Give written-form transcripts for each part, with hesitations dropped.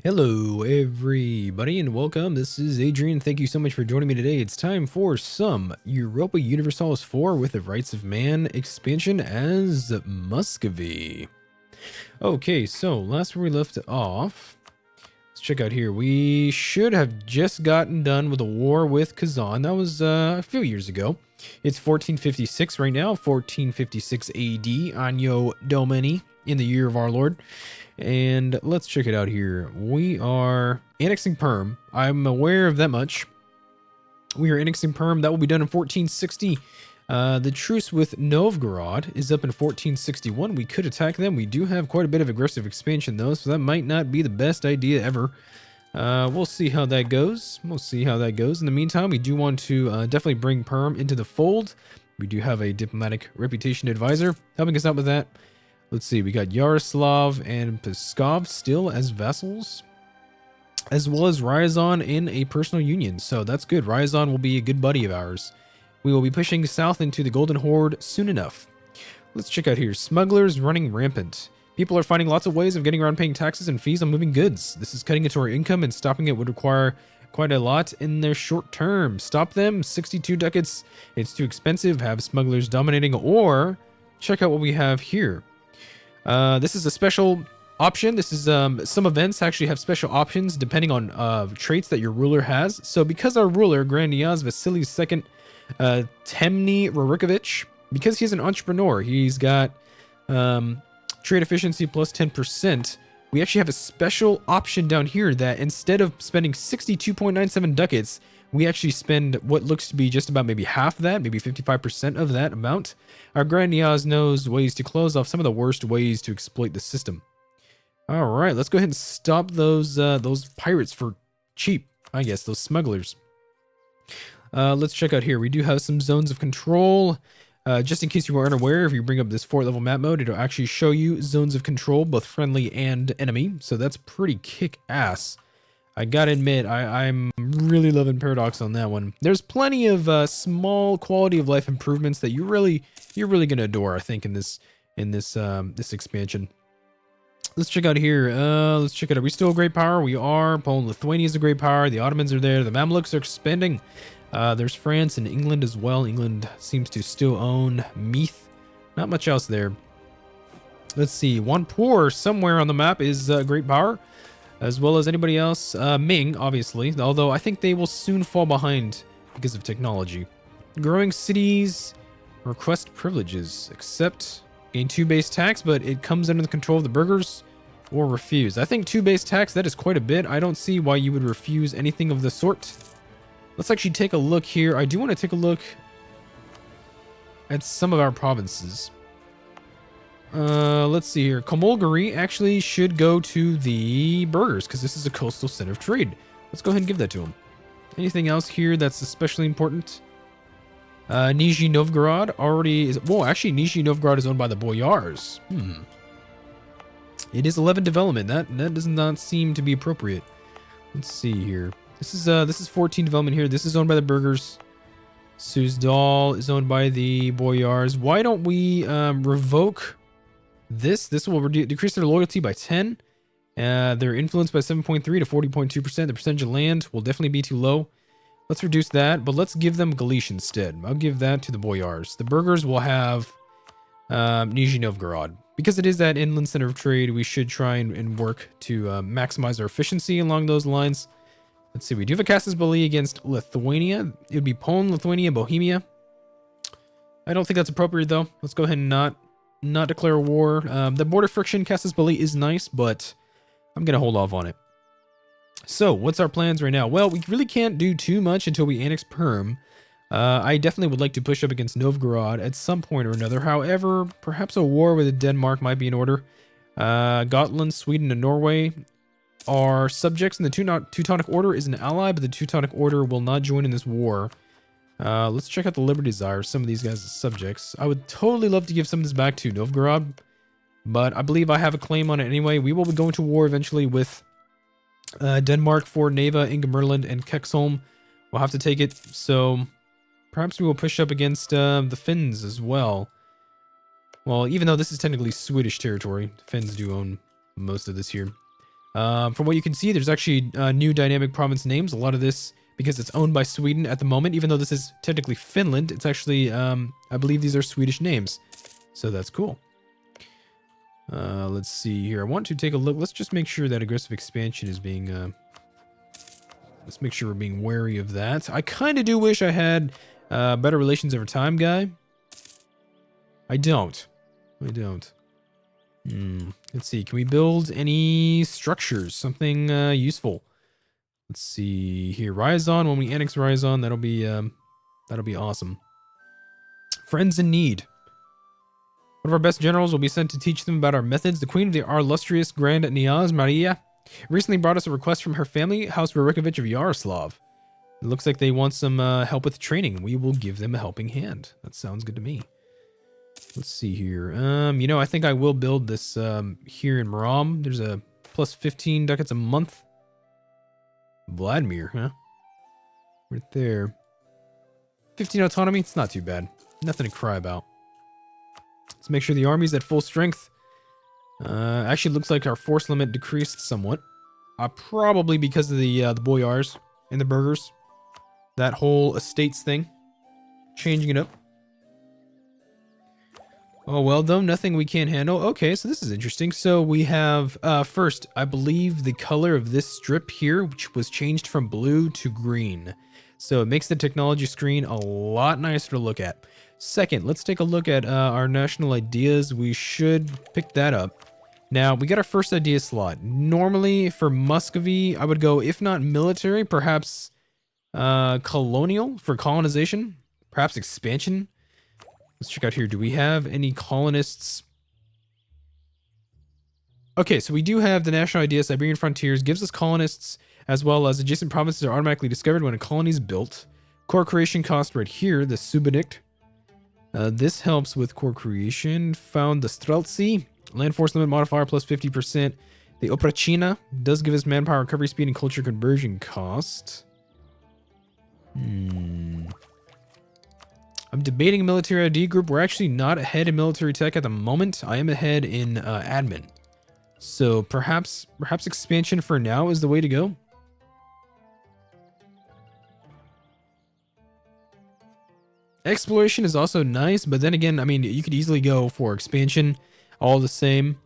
Hello, everybody, and welcome. This is Adrian. Thank you so much for joining me today. It's time for some Europa Universalis IV with the Rights of Man expansion as Muscovy. Okay, so last where we left off, let's check out here. We should have just gotten done with a war with Kazan. That was a few years ago. It's 1456 right now, 1456 AD, Anno Domini, in the year of our Lord. And let's check it out here. We are annexing Perm. I'm aware of that much. We are annexing Perm. That will be done in 1460. The truce with Novgorod is up in 1461. We could attack them. We do have quite a bit of aggressive expansion, though, so that might not be the best idea ever. We'll see how that goes. In the meantime, we do want to definitely bring Perm into the fold. We do have a diplomatic reputation advisor helping us out with that. Let's see, we got Yaroslav and Pskov still as vassals, as well as Ryazan in a personal union, so that's good. Ryazan will be a good buddy of ours. We will be pushing south into the Golden Horde soon enough. Let's check out here. Smugglers running rampant. People are finding lots of ways of getting around paying taxes and fees on moving goods. This is cutting into our income, and stopping it would require quite a lot in their short term. Stop them, 62 ducats. It's too expensive. Have smugglers dominating, or check out what we have here. This is a special option. This is some events actually have special options depending on traits that your ruler has. So because our ruler, Grand Niaz Vasily II Temny Rurikovich, because he's an entrepreneur, he's got trade efficiency plus 10%. We actually have a special option down here that instead of spending 62.97 ducats, we actually spend what looks to be just about maybe half that, maybe 55% of that amount. Our Grand Niaz knows ways to close off some of the worst ways to exploit the system. All right, let's go ahead and stop those pirates for cheap, I guess, those smugglers. Let's check out here. We do have some zones of control. Just in case you were unaware, if you bring up this 4th level map mode, it'll actually show you zones of control, both friendly and enemy. So that's pretty kick-ass. I gotta admit, I'm really loving Paradox on that one. There's plenty of small quality of life improvements that you're really gonna adore, I think, in this expansion. Let's check out here. Let's check it out. Are we still a great power? We are. Poland, Lithuania is a great power. The Ottomans are there. The Mamluks are expanding. There's France and England as well. England seems to still own Meath. Not much else there. Let's see. Wanpur somewhere on the map is a great power, as well as anybody else. Ming, obviously, although I think they will soon fall behind because of technology. Growing cities request privileges, accept, gain 2 base tax, but it comes under the control of the burghers, or refuse. I think 2 base tax, that is quite a bit. I don't see why you would refuse anything of the sort. Let's actually take a look here. I do want to take a look at some of our provinces. Let's see here. Komolgari actually should go to the burghers because this is a coastal center of trade. Let's go ahead and give that to them. Anything else here that's especially important? Nizhny Novgorod already is... Well, actually, Nizhny Novgorod is owned by the Boyars. It is 11 development. That does not seem to be appropriate. Let's see here. This is 14 development here. This is owned by the burghers. Suzdal is owned by the Boyars. Why don't we revoke this? This will decrease their loyalty by 10. Their influence by 7.3 to 40.2%. The percentage of land will definitely be too low. Let's reduce that, but let's give them Galicia instead. I'll give that to the Boyars. The burghers will have Nizhny Novgorod. Because it is that inland center of trade, we should try and work to maximize our efficiency along those lines. Let's see, we do have a Casus Belli against Lithuania. It would be Poland, Lithuania, Bohemia. I don't think that's appropriate, though. Let's go ahead and not declare war. The border friction Casus Belli is nice, but I'm going to hold off on it. So, what's our plans right now? Well, we really can't do too much until we annex Perm. I definitely would like to push up against Novgorod at some point or another. However, perhaps a war with Denmark might be in order. Gotland, Sweden, and Norway are subjects in the Teutonic Order is an ally, but the Teutonic Order will not join in this war. Let's check out the Liberty Desire. Some of these guys as subjects. I would totally love to give some of this back to Novgorod, but I believe I have a claim on it anyway. We will be going to war eventually with Denmark for Neva, Ingemerland, and Kexholm. We'll have to take it, so perhaps we will push up against the Finns as well. Well, even though this is technically Swedish territory, the Finns do own most of this here. From what you can see, there's actually new dynamic province names. A lot of this because it's owned by Sweden at the moment. Even though this is technically Finland, it's actually, I believe these are Swedish names. So that's cool. Let's see here. I want to take a look. Let's just make sure that aggressive expansion is being... let's make sure we're being wary of that. I kind of do wish I had better relations over time, guy. I don't. Let's see. Can we build any structures? Something useful. Let's see here. Ryazan. When we annex Ryazan, that'll be awesome. Friends in need. One of our best generals will be sent to teach them about our methods. The Queen of our illustrious Grand Niaz, Maria, recently brought us a request from her family, House Rurikovich of Yaroslav. It looks like they want some help with training. We will give them a helping hand. That sounds good to me. Let's see here. You know, I think I will build this here in Maram. There's a plus 15 ducats a month. Vladimir, huh? Right there. 15 autonomy. It's not too bad. Nothing to cry about. Let's make sure the army's at full strength. Actually, looks like our force limit decreased somewhat. Probably because of the boyars and the burghers. That whole estates thing. Changing it up. Oh, well, though, nothing we can't handle. Okay, so this is interesting. So we have, first, I believe the color of this strip here, which was changed from blue to green. So it makes the technology screen a lot nicer to look at. Second, let's take a look at our national ideas. We should pick that up. Now, we got our first idea slot. Normally, for Muscovy, I would go, if not military, perhaps colonial for colonization. Perhaps expansion. Let's check out here. Do we have any colonists? Okay, so we do have the national idea, Siberian Frontiers, gives us colonists, as well as adjacent provinces are automatically discovered when a colony is built. Core creation cost right here, the Subinict. This helps with core creation. Found the Streltsy. Land force limit modifier plus 50%. The Oprachina does give us manpower recovery speed and culture conversion cost. I'm debating a military ID group. We're actually not ahead in military tech at the moment. I am ahead in admin. So perhaps expansion for now is the way to go. Exploration is also nice, but then again, I mean, you could easily go for expansion, all the same.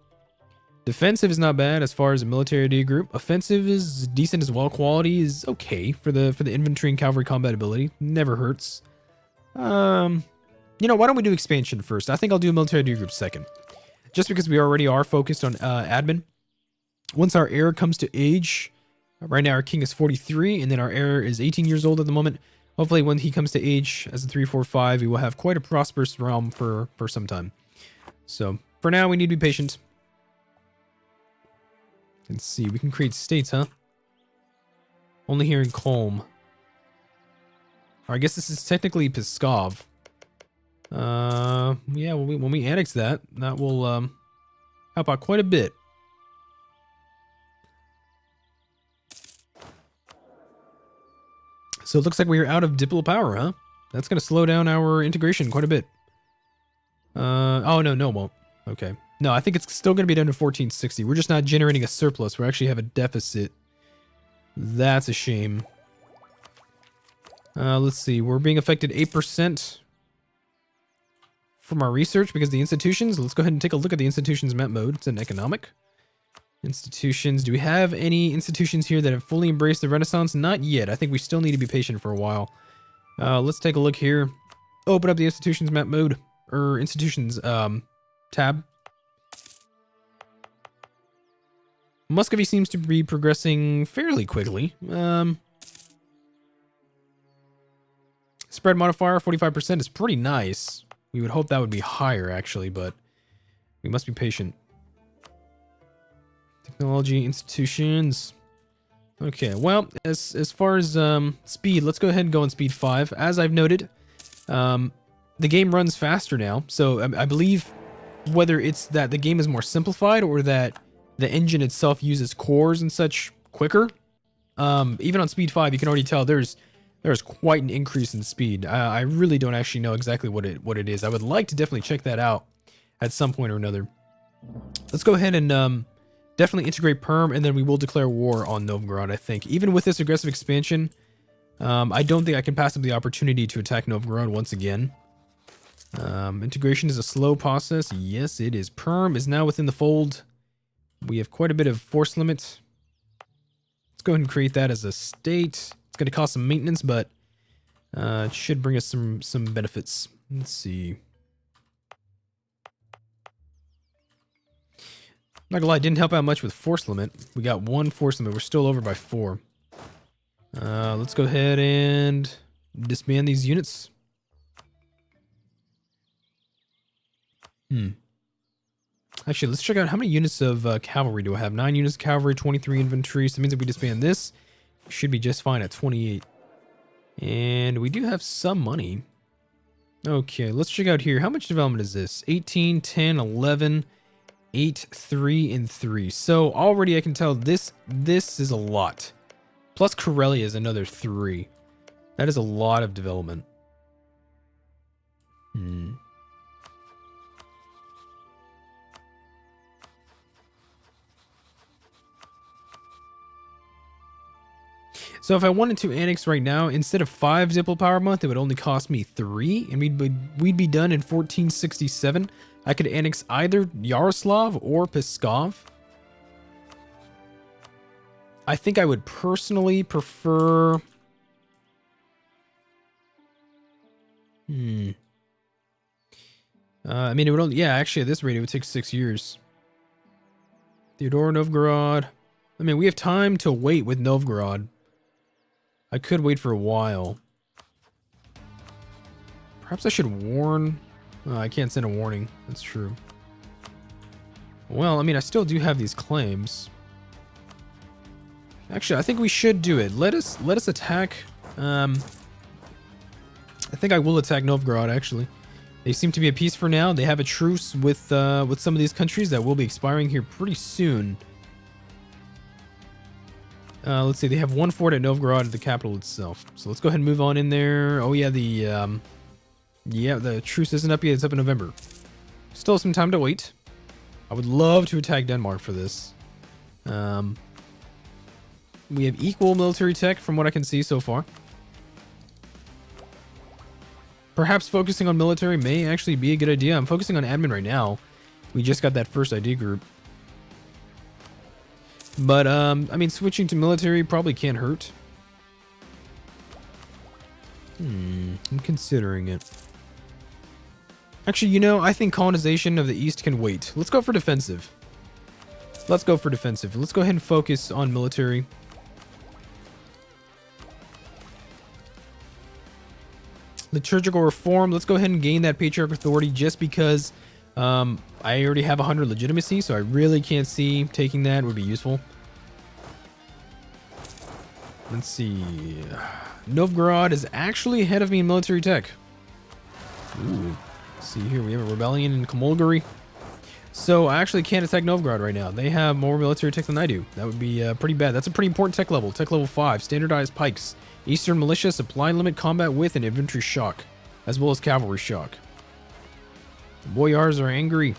Defensive is not bad as far as a military ID group. Offensive is decent as well. Quality is okay for the infantry and cavalry combat ability. Never hurts. You know, why don't we do expansion first? I think I'll do a military ID group second. Just because we already are focused on admin. Once our heir comes to age, right now our king is 43, and then our heir is 18 years old at the moment. Hopefully when he comes to age as a 345, we will have quite a prosperous realm for some time. So, for now, we need to be patient. Let's see, we can create states, huh? Only here in Kolm. Or I guess this is technically Pskov. Yeah, when we annex that, that will help out quite a bit. So it looks like we're out of Diplo power, huh? That's going to slow down our integration quite a bit. Oh, no, it won't. Okay. No, I think it's still going to be down to 1460. We're just not generating a surplus. We actually have a deficit. That's a shame. Let's see. We're being affected 8% from our research because the institutions. Let's go ahead and take a look at the institutions map mode. It's an economic. Institutions. Do we have any institutions here that have fully embraced the Renaissance? Not yet. I think we still need to be patient for a while. Let's take a look here. Open up the institutions map mode. Or institutions tab. Muscovy seems to be progressing fairly quickly. Spread modifier 45% is pretty nice. We would hope that would be higher actually, but we must be patient. Technology, institutions. Okay, well, as far as speed, let's go ahead and go on speed 5. As I've noted, the game runs faster now. So I believe whether it's that the game is more simplified or that the engine itself uses cores and such quicker. Even on speed 5, you can already tell there's quite an increase in speed. I really don't actually know exactly what it is. I would like to definitely check that out at some point or another. Let's go ahead and definitely integrate Perm, and then we will declare war on Novgorod, I think. Even with this aggressive expansion, I don't think I can pass up the opportunity to attack Novgorod once again. Integration is a slow process. Yes, it is. Perm is now within the fold. We have quite a bit of force limit. Let's go ahead and create that as a state. It's going to cost some maintenance, but it should bring us some benefits. Let's see. Not gonna lie, it didn't help out much with force limit. We got 1 force limit. We're still over by 4. Let's go ahead and disband these units. Actually, let's check out how many units of cavalry do I have. 9 units of cavalry, 23 infantry. So that means if we disband this, we should be just fine at 28. And we do have some money. Okay, let's check out here. How much development is this? 18, 10, 11, 8, 3, and 3. So already I can tell this is a lot. Plus Karelia is another 3. That is a lot of development. So if I wanted to annex right now, instead of 5 Diplo power a month, it would only cost me 3, and we'd be done in 1467. I could annex either Yaroslav or Pskov. I think I would personally prefer... I mean, it would only... Yeah, actually, at this rate, it would take 6 years. Theodore, Novgorod. I mean, we have time to wait with Novgorod. I could wait for a while. Perhaps I should warn... I can't send a warning. That's true. Well, I mean, I still do have these claims. Actually, I think we should do it. Let us attack. I think I will attack Novgorod. Actually, they seem to be at peace for now. They have a truce with some of these countries that will be expiring here pretty soon. Let's see. They have 1 fort at Novgorod, the capital itself. So let's go ahead and move on in there. Oh yeah, the truce isn't up yet. It's up in November. Still some time to wait. I would love to attack Denmark for this. We have equal military tech from what I can see so far. Perhaps focusing on military may actually be a good idea. I'm focusing on admin right now. We just got that first ID group. But, I mean, switching to military probably can't hurt. I'm considering it. Actually, you know, I think colonization of the East can wait. Let's go for defensive. Let's go for defensive. Let's go ahead and focus on military. Liturgical reform. Let's go ahead and gain that patriarch authority just because I already have 100 legitimacy, so I really can't see taking that would be useful. Let's see. Novgorod is actually ahead of me in military tech. Ooh. Let's see here. We have a rebellion in Komolgari. So I actually can't attack Novgorod right now. They have more military tech than I do. That would be pretty bad. That's a pretty important tech level. Tech level 5. Standardized pikes. Eastern militia, supply limit, combat with, and infantry shock. As well as cavalry shock. The boyars are angry.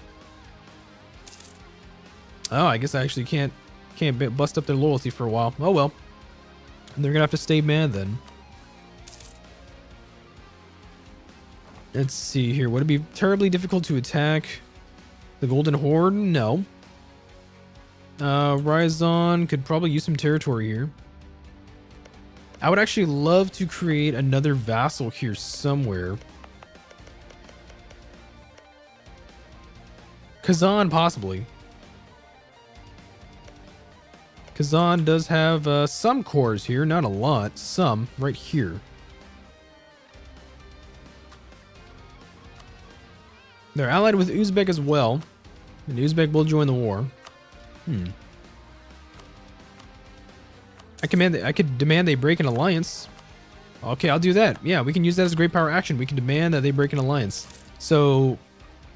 Oh, I guess I actually can't bust up their loyalty for a while. Oh well. And they're gonna have to stay mad then. Let's see here. Would it be terribly difficult to attack the Golden Horde? No. Ryazan could probably use some territory here. I would actually love to create another vassal here somewhere. Kazan, possibly. Kazan does have some cores here, not a lot. Some, right here. They're allied with Uzbek as well. And Uzbek will join the war. I could demand they break an alliance. Okay, I'll do that. Yeah, we can use that as a great power action. We can demand that they break an alliance. So,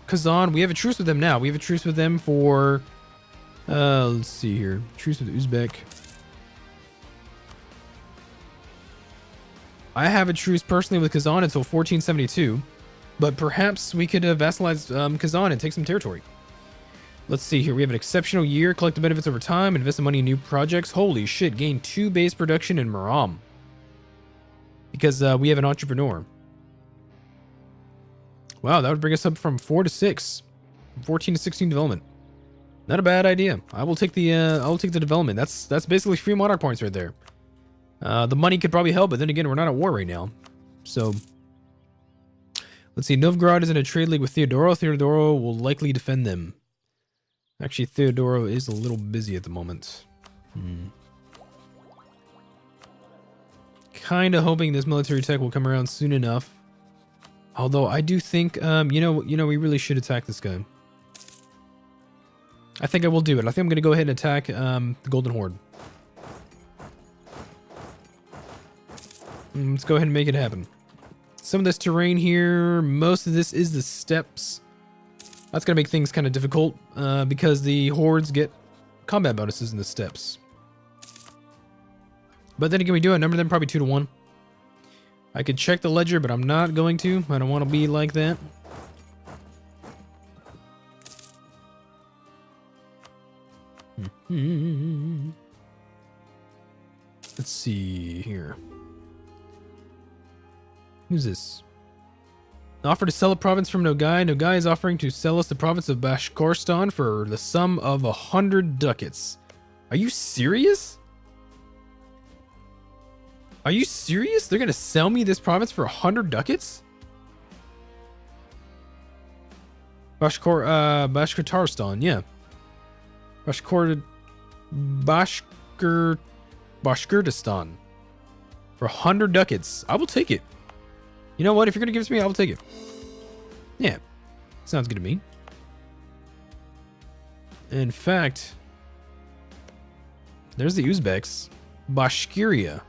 Kazan, we have a truce with them now. We have a truce with them for... let's see here. Truce with Uzbek. I have a truce personally with Kazan until 1472. But perhaps we could vassalize Kazan and take some territory. Let's see here. We have an exceptional year. Collect the benefits over time. Invest the money in new projects. Holy shit. Gain 2 base production in Maram. Because we have an entrepreneur. Wow, that would bring us up from 4 to 6. 14 to 16 development. Not a bad idea. I will take the development. That's basically free monarch points right there. The money could probably help, but then again, we're not at war right now. So let's see. Novgorod is in a trade league with Theodoro. Theodoro will likely defend them. Actually, Theodoro is a little busy at the moment. Kind of hoping this military tech will come around soon enough. Although I do think, you know, we really should attack this guy. I think I will do it. I think I'm going to go ahead and attack the Golden Horde. Let's go ahead and make it happen. Some of this terrain here, most of this is the steppes. That's going to make things kind of difficult because the hordes get combat bonuses in the steppes. But then again, we do outnumber them probably 2 to 1. I could check the ledger, but I'm not going to. I don't want to be like that. Let's see here. Who's this? Offer to sell a province from Nogai. Nogai is offering to sell us the province of Bashkortostan for the sum of 100 ducats. Are you serious? Are you serious? They're gonna sell me this province for 100 ducats? Bashkortostan, yeah. Bashkortostan. For 100 ducats. I will take it. You know what? If you're gonna give it to me, I will take it. Yeah. Sounds good to me. In fact, there's the Uzbeks. Bashkiria.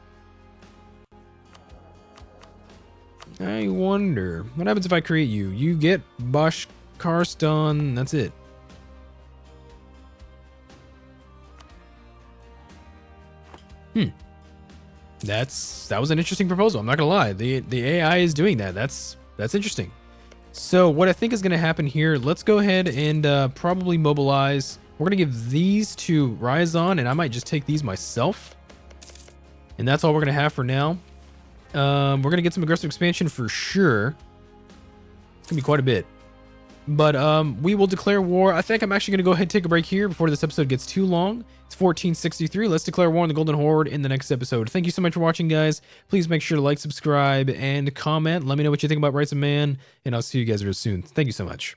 I wonder, what happens if I create you? You get Bashkortostan, that's it. That was an interesting proposal. I'm not gonna lie. The AI is doing that. That's interesting. So what I think is gonna happen here, let's go ahead and probably mobilize. We're gonna give these to Ryazan, and I might just take these myself. And that's all we're gonna have for now. We're gonna get some aggressive expansion for sure. It's gonna be quite a bit. But we will declare war. I think I'm actually going to go ahead and take a break here before this episode gets too long. It's 1463. Let's declare war on the Golden Horde in the next episode. Thank you so much for watching, guys. Please make sure to like, subscribe, and comment. Let me know what you think about Rights of Man, and I'll see you guys real soon. Thank you so much.